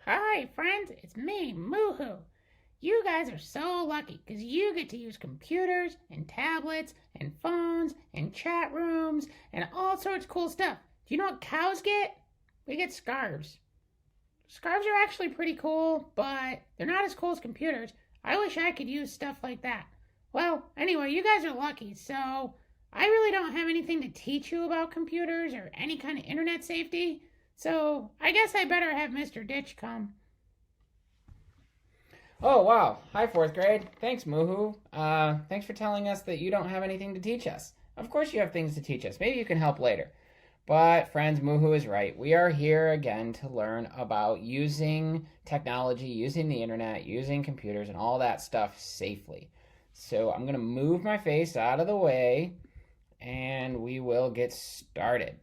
Hi, friends, it's me, Moo-Hoo. You guys are so lucky because you get to use computers and tablets and phones and chat rooms and all sorts of cool stuff. Do you know what cows get? We get scarves. Scarves are actually pretty cool, but they're not as cool as computers. I wish I could use stuff like that. Well, anyway, you guys are lucky, so I really don't have anything to teach you about computers or any kind of internet safety. So I guess I better have Mr. Ditch come. Oh, wow. Hi, fourth grade. Thanks, Moo-Hoo. Thanks for telling us that you don't have anything to teach us. Of course you have things to teach us. Maybe you can help later. But, friends, Moo-Hoo is right. We are here again to learn about using technology, using the internet, using computers, and all that stuff safely. So I'm going to move my face out of the way, and we will get started.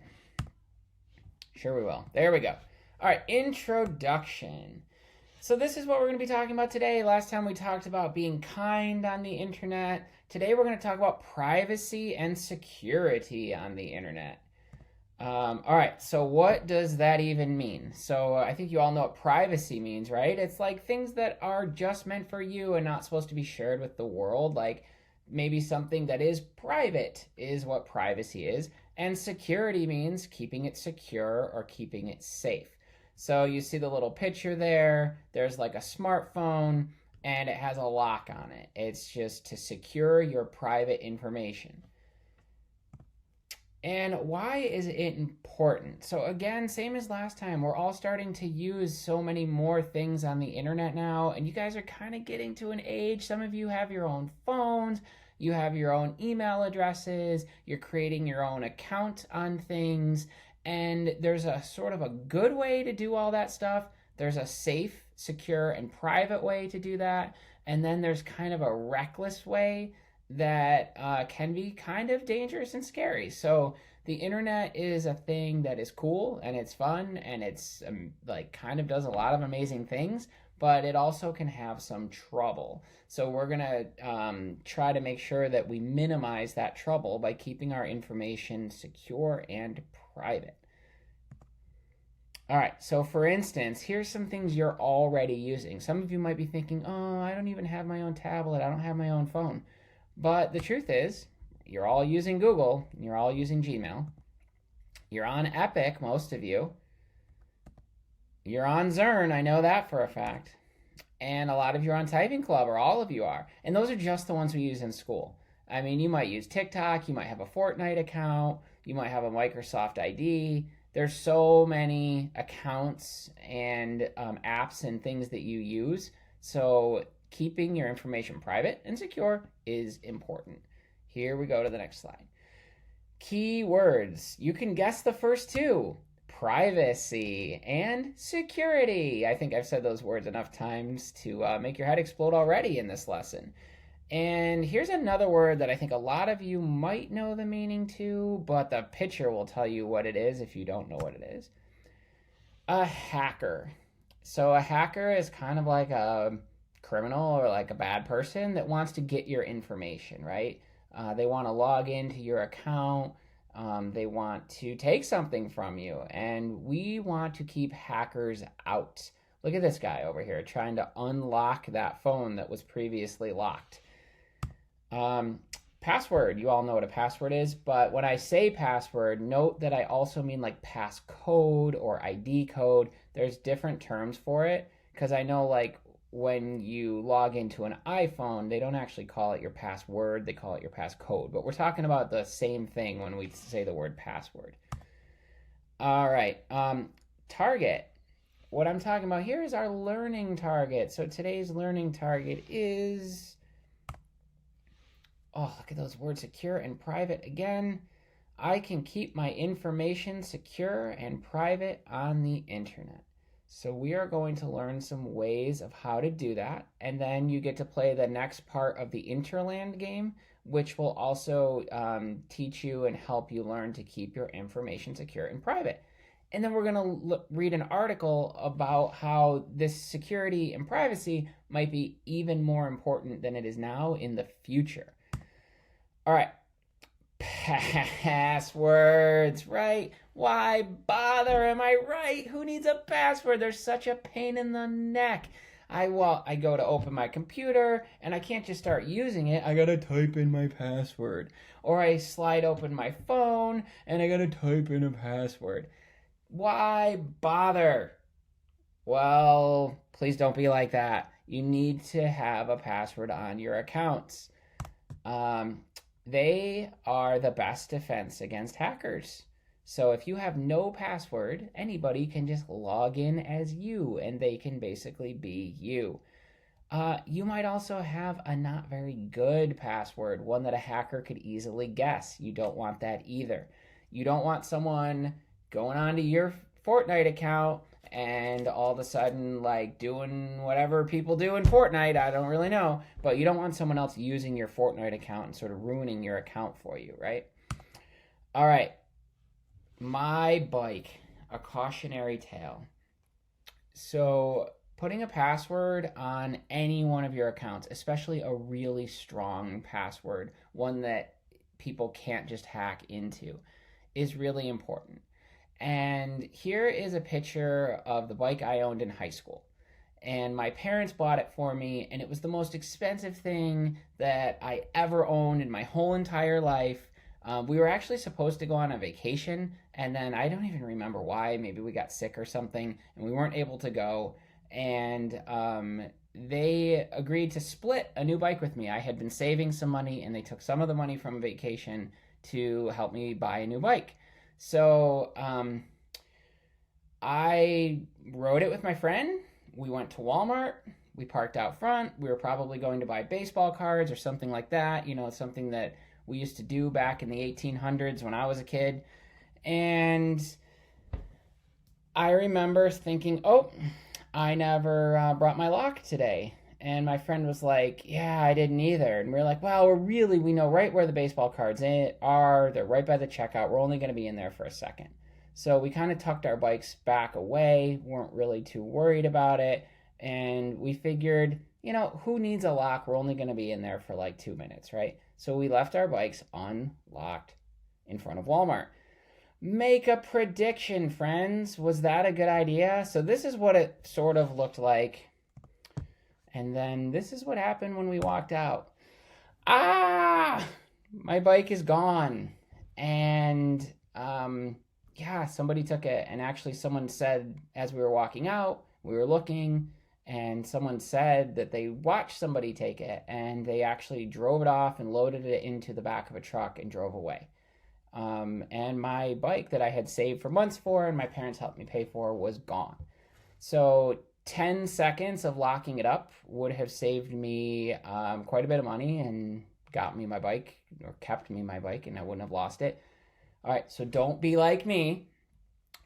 Sure we will. There we go. All right, introduction. So this is what we're going to be talking about today. Last time we talked about being kind on the internet. Today we're going to talk about privacy and security on the internet. All right, so what does that even mean? So I think you all know what privacy means, right? It's like things that are just meant for you and not supposed to be shared with the world. Like maybe something that is private is what privacy is. And security means keeping it secure or keeping it safe. So you see the little picture there. There's like a smartphone and it has a lock on it. It's just to secure your private information. And why is it important? So again, same as last time, we're all starting to use so many more things on the internet now, and you guys are kind of getting to an age. Some of you have your own phones, you have your own email addresses, you're creating your own account on things, and there's a sort of a good way to do all that stuff. There's a safe, secure, and private way to do that, and then there's kind of a reckless way that can be kind of dangerous and scary. So the internet is a thing that is cool and it's fun and it's like kind of does a lot of amazing things, but it also can have some trouble. So we're gonna try to make sure that we minimize that trouble by keeping our information secure and private. All right, so for instance, here's some things you're already using. Some of you might be thinking, oh, I don't even have my own tablet, I don't have my own phone. But the truth is, you're all using Google, you're all using Gmail, you're on Epic, most of you, you're on Zern, I know that for a fact, and a lot of you are on Typing Club, or all of you are, and those are just the ones we use in school. I mean, you might use TikTok, you might have a Fortnite account, you might have a Microsoft ID. There's so many accounts and apps and things that you use, so keeping your information private and secure is important. Here we go to the next slide. Keywords. You can guess the first two. Privacy and security. I think I've said those words enough times to make your head explode already in this lesson. And here's another word that I think a lot of you might know the meaning to, but the picture will tell you what it is if you don't know what it is. A hacker. So a hacker is kind of like a criminal or like a bad person that wants to get your information, right? They want to log into your account. They want to take something from you, and we want to keep hackers out. Look at this guy over here trying to unlock that phone that was previously locked. Password. You all know what a password is, but when I say password, note that I also mean like passcode or ID code. There's different terms for it because I know like when you log into an iPhone, they don't actually call it your password, they call it your passcode. But we're talking about the same thing when we say the word password. All right, target. What I'm talking about here is our learning target. So today's learning target is, oh, look at those words, secure and private again. I can keep my information secure and private on the internet. So we are going to learn some ways of how to do that. And then you get to play the next part of the Interland game, which will also teach you and help you learn to keep your information secure and private. And then we're going to read an article about how this security and privacy might be even more important than it is now in the future. All right. Passwords, right? Why bother? Am I right? Who needs a password? They're such a pain in the neck. I go to open my computer and I can't just start using it. I gotta type in my password. Or I slide open my phone and I gotta type in a password. Why bother? Well, please don't be like that. You need to have a password on your accounts. They are the best defense against hackers. So if you have no password, anybody can just log in as you and they can basically be you. You might also have a not very good password, one that a hacker could easily guess. You don't want that either. You don't want someone going onto your Fortnite account and all of a sudden like doing whatever people do in Fortnite. I don't really know, but you don't want someone else using your Fortnite account and sort of ruining your account for you, right? All right. My bike, a cautionary tale. So putting a password on any one of your accounts, especially a really strong password, one that people can't just hack into, is really important. And here is a picture of the bike I owned in high school. And my parents bought it for me, and it was the most expensive thing that I ever owned in my whole entire life. We were actually supposed to go on a vacation, and then I don't even remember why. Maybe we got sick or something, and we weren't able to go. And they agreed to split a new bike with me. I had been saving some money, and they took some of the money from vacation to help me buy a new bike. So I rode it with my friend. We went to Walmart. We parked out front. We were probably going to buy baseball cards or something like that. You know, something that we used to do back in the 1800s when I was a kid. And I remember thinking, oh, I never brought my lock today. And my friend was like, yeah, I didn't either. And we were like, well, we know right where the baseball cards are. They're right by the checkout. We're only going to be in there for a second. So we kind of tucked our bikes back away, weren't really too worried about it. And we figured, you know, who needs a lock? We're only going to be in there for like 2 minutes, right? So we left our bikes unlocked in front of Walmart. Make a prediction, friends. Was that a good idea? So this is what it sort of looked like. And then this is what happened when we walked out. Ah! My bike is gone. And yeah, somebody took it. And actually someone said as we were walking out, we were looking, and someone said that they watched somebody take it, and they actually drove it off and loaded it into the back of a truck and drove away. And my bike that I had saved for months for and my parents helped me pay for was gone. So 10 seconds of locking it up would have saved me quite a bit of money and got me my bike, or kept me my bike, and I wouldn't have lost it. All right, so don't be like me.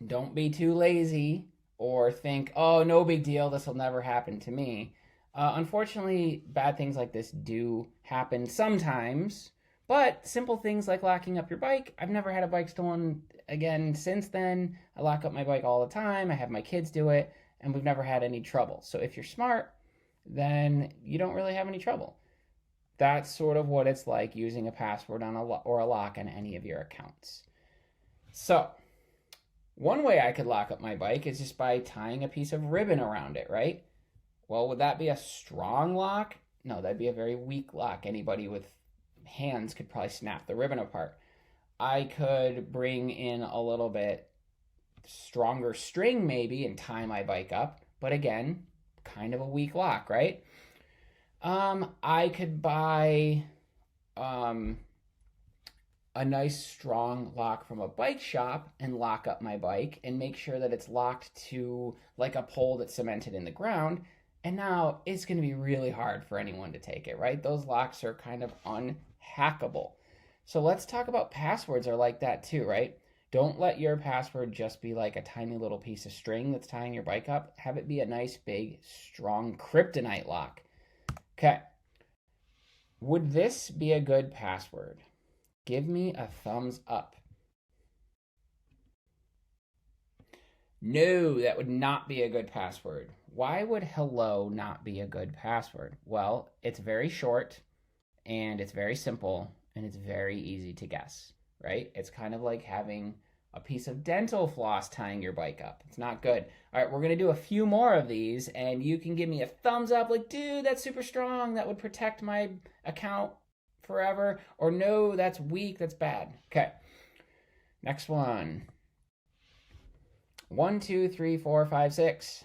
Don't be too lazy or think, oh, no big deal, this will never happen to me. Unfortunately, bad things like this do happen sometimes, but simple things like locking up your bike. I've never had a bike stolen again since then. I lock up my bike all the time. I have my kids do it, and we've never had any trouble. So if you're smart, then you don't really have any trouble. That's sort of what it's like using a password on or a lock on any of your accounts. So one way I could lock up my bike is just by tying a piece of ribbon around it, right? Well, would that be a strong lock? No, that'd be a very weak lock. Anybody with hands could probably snap the ribbon apart. I could bring in a little bit stronger string maybe and tie my bike up, but again, kind of a weak lock, right? I could buy a nice strong lock from a bike shop and lock up my bike and make sure that it's locked to like a pole that's cemented in the ground. And now it's going to be really hard for anyone to take it, right? Those locks are kind of unhackable. So let's talk about passwords are like that too, right? Don't let your password just be like a tiny little piece of string that's tying your bike up. Have it be a nice, big, strong kryptonite lock. Okay. Would this be a good password? Give me a thumbs up. No, that would not be a good password. Why would hello not be a good password? Well, it's very short, and it's very simple, and it's very easy to guess, right? It's kind of like having a piece of dental floss tying your bike up. It's not good. All right, we're going to do a few more of these, and you can give me a thumbs up like, dude, that's super strong. That would protect my account forever. Or no, that's weak. That's bad. Okay. Next one. 1, 2, 3, 4, 5, 6.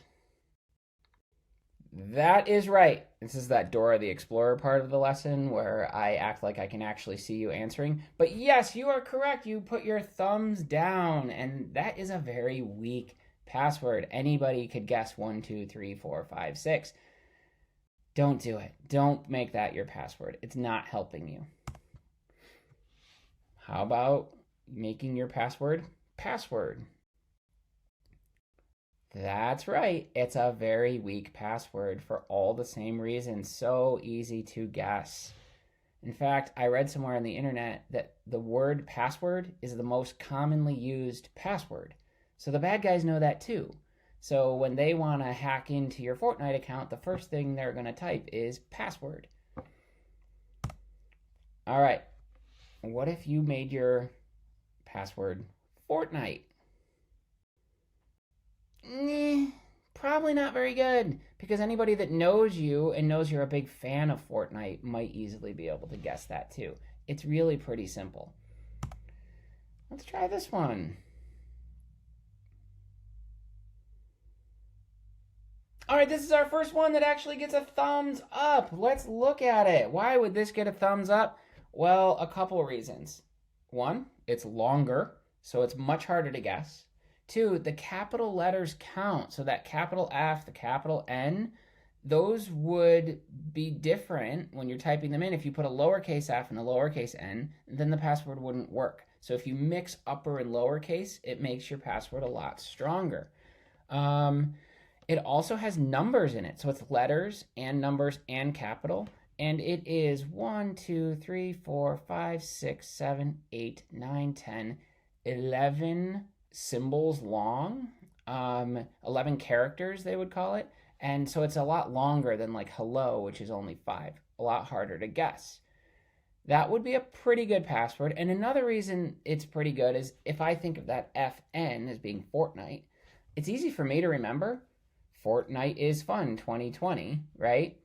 That is right. This is that Dora the Explorer part of the lesson where I act like I can actually see you answering. But yes, you are correct. You put your thumbs down, and that is a very weak password. Anybody could guess 1, 2, 3, 4, 5, 6. Don't do it. Don't make that your password. It's not helping you. How about making your password password? That's right. It's a very weak password for all the same reasons. So easy to guess. In fact, I read somewhere on the internet that the word password is the most commonly used password. So the bad guys know that too. So when they want to hack into your Fortnite account, the first thing they're going to type is password. All right. What if you made your password Fortnite? Probably not very good, because anybody that knows you and knows you're a big fan of Fortnite might easily be able to guess that too. It's really pretty simple. Let's try this one. All right, this is our first one that actually gets a thumbs up. Let's look at it. Why would this get a thumbs up? Well, a couple reasons. One, it's longer, so it's much harder to guess. Two, the capital letters count. So that capital F, the capital N, those would be different when you're typing them in. If you put a lowercase f and a lowercase n, then the password wouldn't work. So if you mix upper and lowercase, it makes your password a lot stronger. It also has numbers in it. So it's letters and numbers and capital. And it is 1, 2, 3, 4, 5, 6, 7, 8, 9, 10, 11 symbols long, 11 characters they would call it, and so it's a lot longer than like hello, which is only 5, a lot harder to guess. That would be a pretty good password. And another reason it's pretty good is if I think of that FN as being Fortnite, it's easy for me to remember. Fortnite is fun 2020, right?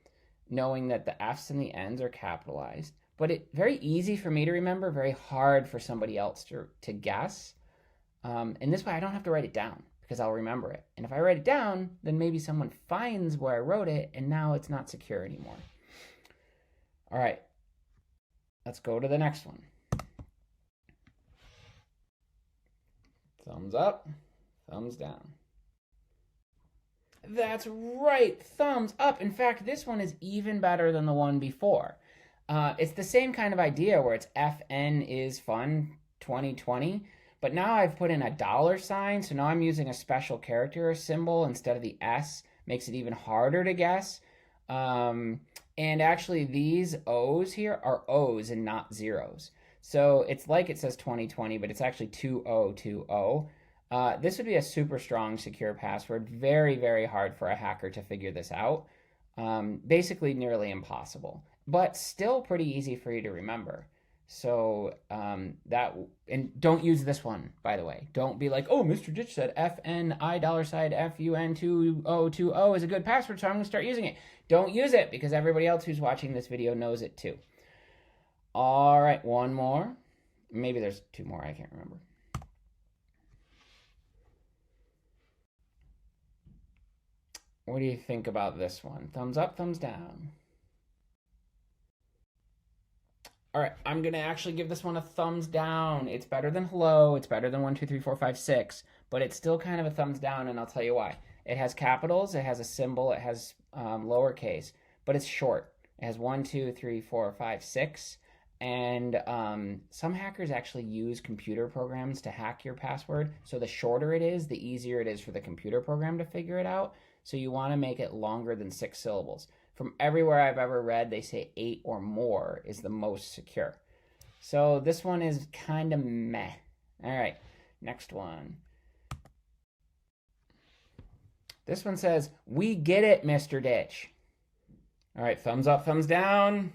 Knowing that the F's and the N's are capitalized, but it's very easy for me to remember, very hard for somebody else to guess. And this way I don't have to write it down because I'll remember it. And if I write it down, then maybe someone finds where I wrote it and now it's not secure anymore. All right, let's go to the next one. Thumbs up, thumbs down. That's right, thumbs up. In fact, this one is even better than the one before. It's the same kind of idea where it's FN is fun 2020. But now I've put in a $sign, so now I'm using a special character or symbol instead of the S. Makes it even harder to guess. And actually, these O's here are O's and not zeros. So it's like it says 2020, but it's actually 2020. This would be a super strong secure password. Very, very hard for a hacker to figure this out. Basically nearly impossible, but still pretty easy for you to remember. So and don't use this one, by the way. Don't be like, oh, Mr. Ditch said FNI $FUN2020 is a good password, so I'm going to start using it. Don't use it because everybody else who's watching this video knows it too. All right, one more. Maybe there's 2 more, I can't remember. What do you think about this one? Thumbs up, thumbs down. All right, I'm going to actually give this one a thumbs down. It's better than hello. It's better than 1, 2, 3, 4, 5, 6. But it's still kind of a thumbs down, and I'll tell you why. It has capitals. It has a symbol. It has lowercase. But it's short. It has 1, 2, 3, 4, 5, 6. And some hackers actually use computer programs to hack your password. So the shorter it is, the easier it is for the computer program to figure it out. So you want to make it longer than 6 syllables. From everywhere I've ever read, they say 8 or more is the most secure. So this one is kind of meh. All right, next one. This one says, we get it, Mr. Ditch. All right, thumbs up, thumbs down.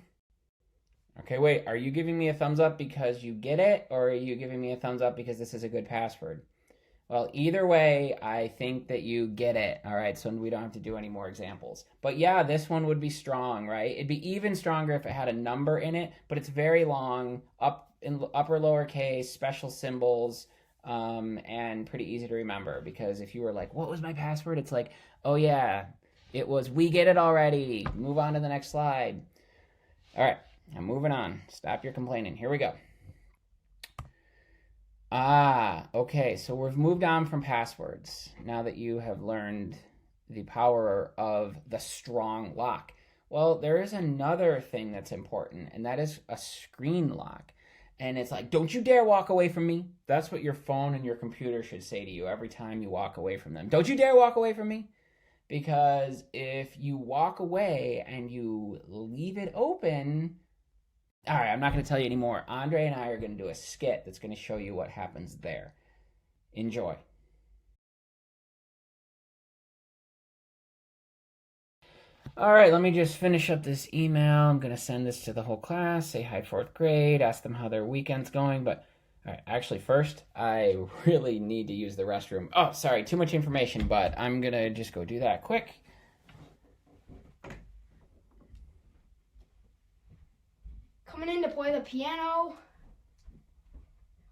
Okay, wait, are you giving me a thumbs up because you get it, or are you giving me a thumbs up because this is a good password? Well, either way, I think that you get it. All right, so we don't have to do any more examples. But yeah, this one would be strong, right? It'd be even stronger if it had a number in it, but it's very long, up in upper lowercase, special symbols, and pretty easy to remember. Because if you were like, what was my password? It's like, oh yeah, it was, we get it already. Move on to the next slide. All right, I'm moving on. Stop your complaining. Here we go. Okay, so we've moved on from passwords now that you have learned the power of the strong lock. Well, there is another thing that's important, and that is a screen lock. And it's like, don't you dare walk away from me. That's what your phone and your computer should say to you every time you walk away from them. Don't you dare walk away from me. Because if you walk away and you leave it open, all right, I'm not going to tell you anymore. Andre and I are going to do a skit that's going to show you what happens there. Enjoy. All right, let me just finish up this email. I'm going to send this to the whole class, say hi, 4th grade, ask them how their weekend's going. But all right, actually, first, I really need to use the restroom. Oh, sorry, too much information, but I'm going to just go do that quick. Coming in to play the piano.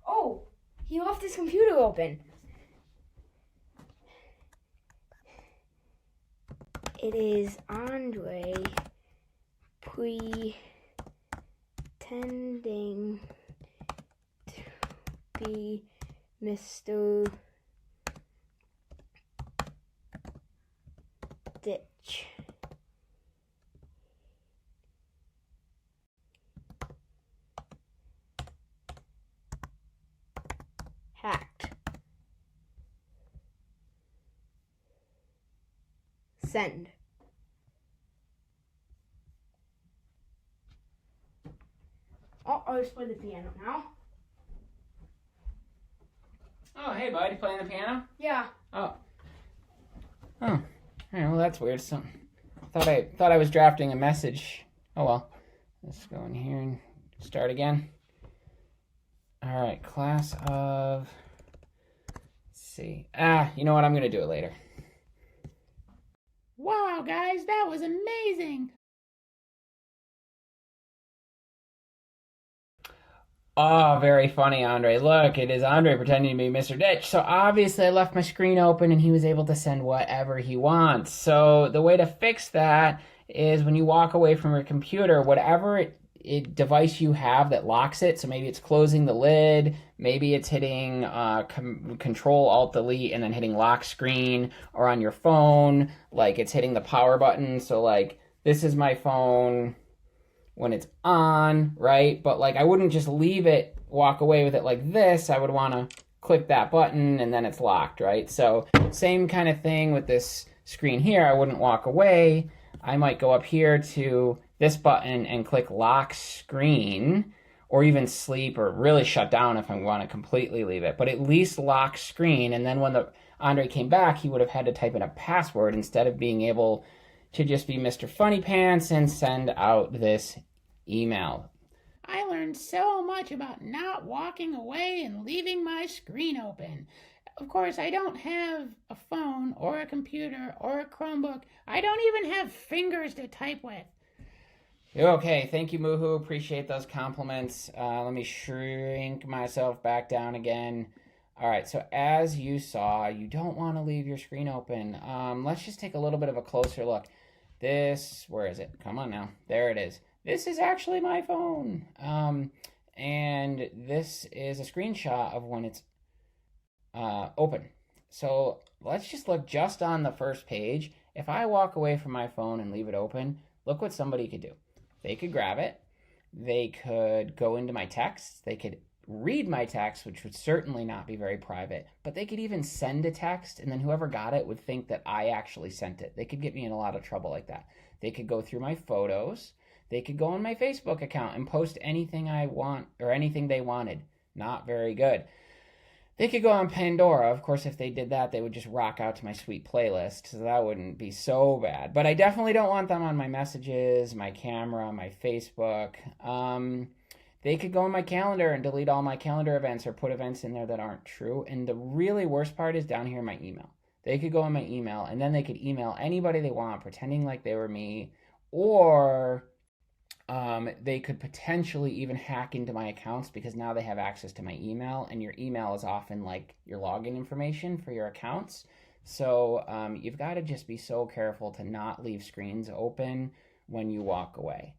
Oh, he left his computer open. It is Andre pretending to be Mr. Ditch. Hacked. Send. Oh, I'll just play the piano now. Oh, hey, bud, you playing the piano? Yeah. Oh. All right, well, that's weird. So, thought I was drafting a message. Oh, well. Let's go in here and start again. All right, class of... Let's see. You know what? I'm going to do it later. Wow, guys, that was amazing. Oh, very funny, Andre. Look, it is Andre pretending to be Mr. Ditch. So obviously I left my screen open and he was able to send whatever he wants. So the way to fix that is when you walk away from your computer, whatever device you have that locks it, so maybe it's closing the lid, maybe it's hitting Control Alt Delete and then hitting lock screen, or on your phone, like it's hitting the power button. So like this is my phone when it's on, right? But like I wouldn't just leave it, walk away with it like this. I would want to click that button and then it's locked, right? So same kind of thing with this screen here. I wouldn't walk away. I might go up here to this button and click lock screen, or even sleep, or really shut down if I want to completely leave it, but at least lock screen. And then when Andre came back, he would have had to type in a password instead of being able to just be Mr. Funny Pants and send out this email. I learned so much about not walking away and leaving my screen open. Of course, I don't have a phone or a computer or a Chromebook. I don't even have fingers to type with. Okay, thank you, Moo-Hoo. Appreciate those compliments. Let me shrink myself back down again. All right, so as you saw, you don't want to leave your screen open. Let's just take a little bit of a closer look. Where is it? Come on now. There it is. This is actually my phone. And this is a screenshot of when it's open. So let's just look just on the first page. If I walk away from my phone and leave it open, look what somebody could do. They could grab it. They could go into my text. They could read my text, which would certainly not be very private, but they could even send a text, and then whoever got it would think that I actually sent it. They could get me in a lot of trouble like that. They could go through my photos. They could go on my Facebook account and post anything I want or anything they wanted. Not very good. They could go on Pandora. Of course, if they did that, they would just rock out to my sweet playlist, so that wouldn't be so bad. But I definitely don't want them on my messages, my camera, my Facebook. They could go in my calendar and delete all my calendar events or put events in there that aren't true. And the really worst part is down here in my email. They could go in my email, and then they could email anybody they want, pretending like they were me, or they could potentially even hack into my accounts because now they have access to my email, and your email is often like your login information for your accounts. So you've got to just be so careful to not leave screens open when you walk away.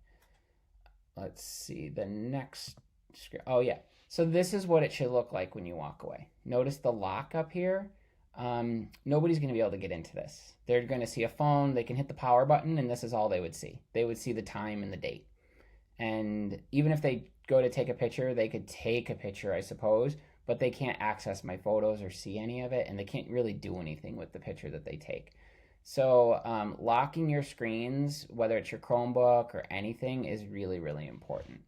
Let's see the next screen. Oh yeah. So this is what it should look like when you walk away. Notice the lock up here. Nobody's going to be able to get into this. They're going to see a phone. They can hit the power button, and this is all they would see. They would see the time and the date. And even if they go to take a picture, they could take a picture, I suppose, but they can't access my photos or see any of it, and they can't really do anything with the picture that they take. So locking your screens, whether it's your Chromebook or anything, is really, really important.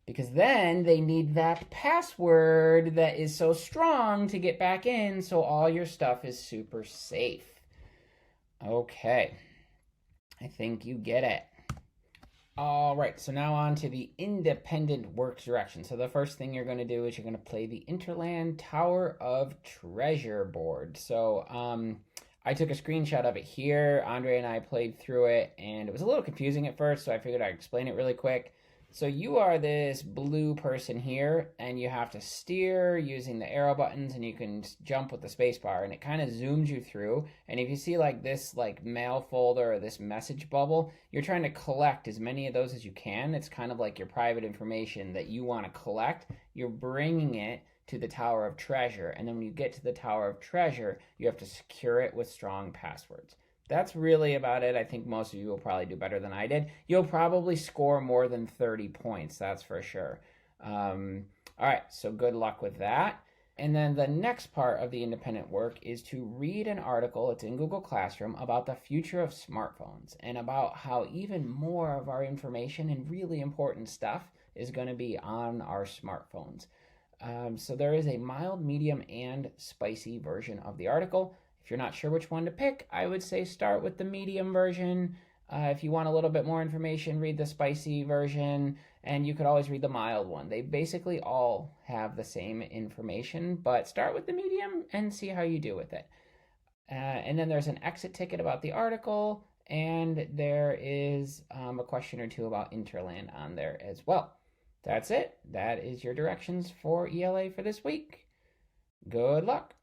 Because then they need that password that is so strong to get back in, so all your stuff is super safe. Okay, I think you get it. All right, so now on to the independent work direction. So the first thing you're going to do is you're going to play the Interland Tower of Treasure board. So I took a screenshot of it here. Andre and I played through it, and it was a little confusing at first, so I figured I'd explain it really quick. So you are this blue person here, and you have to steer using the arrow buttons, and you can jump with the space bar, and it kind of zooms you through. And if you see like this like mail folder or this message bubble, you're trying to collect as many of those as you can. It's kind of like your private information that you want to collect. You're bringing it to the Tower of Treasure, and then when you get to the Tower of Treasure, you have to secure it with strong passwords. That's really about it. I think most of you will probably do better than I did. You'll probably score more than 30 points, that's for sure. All right, so good luck with that. And then the next part of the independent work is to read an article, it's in Google Classroom, about the future of smartphones and about how even more of our information and really important stuff is going to be on our smartphones. So there is a mild, medium, and spicy version of the article. If you're not sure which one to pick, I would say start with the medium version. If you want a little bit more information, read the spicy version, and you could always read the mild one. They basically all have the same information, but start with the medium and see how you do with it. And then there's an exit ticket about the article, and there is a question or two about Interland on there as well. That's it. That is your directions for ELA for this week. Good luck.